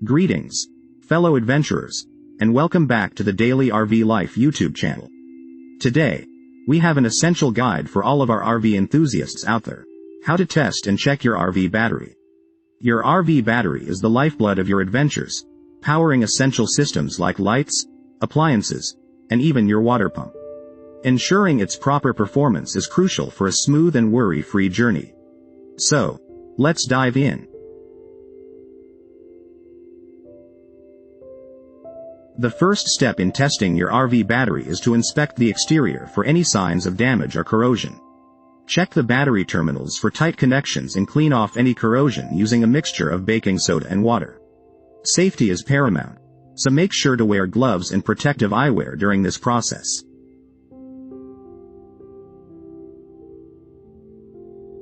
Greetings, fellow adventurers, and welcome back to the Daily RV Life YouTube channel. Today, we have an essential guide for all of our RV enthusiasts out there: how to test and check your RV battery. Your RV battery is the lifeblood of your adventures, powering essential systems like lights, appliances, and even your water pump. Ensuring its proper performance is crucial for a smooth and worry-free journey. So, let's dive in. The first step in testing your RV battery is to inspect the exterior for any signs of damage or corrosion. Check the battery terminals for tight connections and clean off any corrosion using a mixture of baking soda and water. Safety is paramount, so make sure to wear gloves and protective eyewear during this process.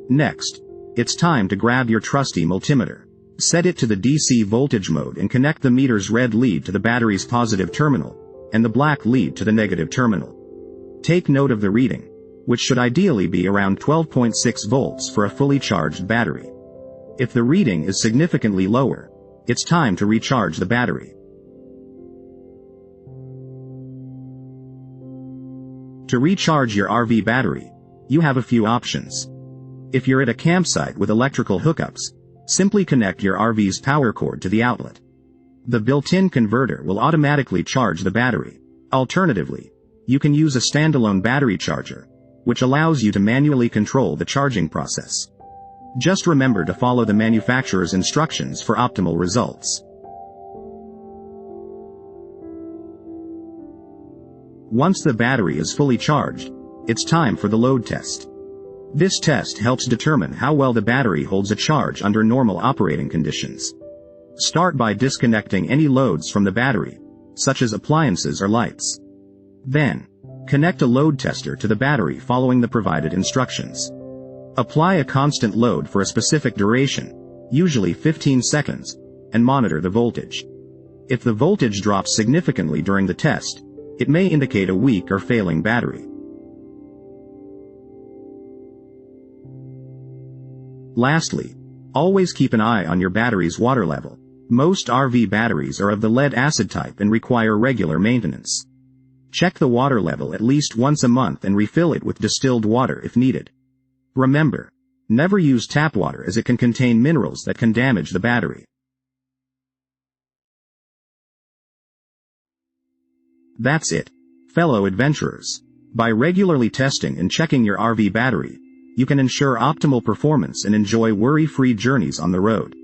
Next, it's time to grab your trusty multimeter. Set it to the DC voltage mode and connect the meter's red lead to the battery's positive terminal, and the black lead to the negative terminal. Take note of the reading, which should ideally be around 12.6 volts for a fully charged battery. If the reading is significantly lower, it's time to recharge the battery. To recharge your RV battery, you have a few options. If you're at a campsite with electrical hookups, simply connect your RV's power cord to the outlet. The built-in converter will automatically charge the battery. Alternatively, you can use a standalone battery charger, which allows you to manually control the charging process. Just remember to follow the manufacturer's instructions for optimal results. Once the battery is fully charged, it's time for the load test. This test helps determine how well the battery holds a charge under normal operating conditions. Start by disconnecting any loads from the battery, such as appliances or lights. Then, connect a load tester to the battery following the provided instructions. Apply a constant load for a specific duration, usually 15 seconds, and monitor the voltage. If the voltage drops significantly during the test, it may indicate a weak or failing battery. Lastly, always keep an eye on your battery's water level. Most RV batteries are of the lead-acid type and require regular maintenance. Check the water level at least once a month and refill it with distilled water if needed. Remember, never use tap water as it can contain minerals that can damage the battery. That's it, fellow adventurers. By regularly testing and checking your RV battery, you can ensure optimal performance and enjoy worry-free journeys on the road.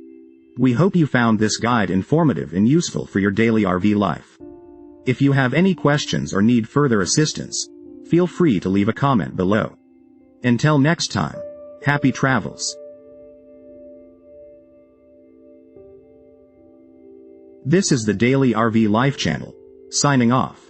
We hope you found this guide informative and useful for your daily RV life. If you have any questions or need further assistance, feel free to leave a comment below. Until next time, happy travels. This is the Daily RV Life channel, signing off.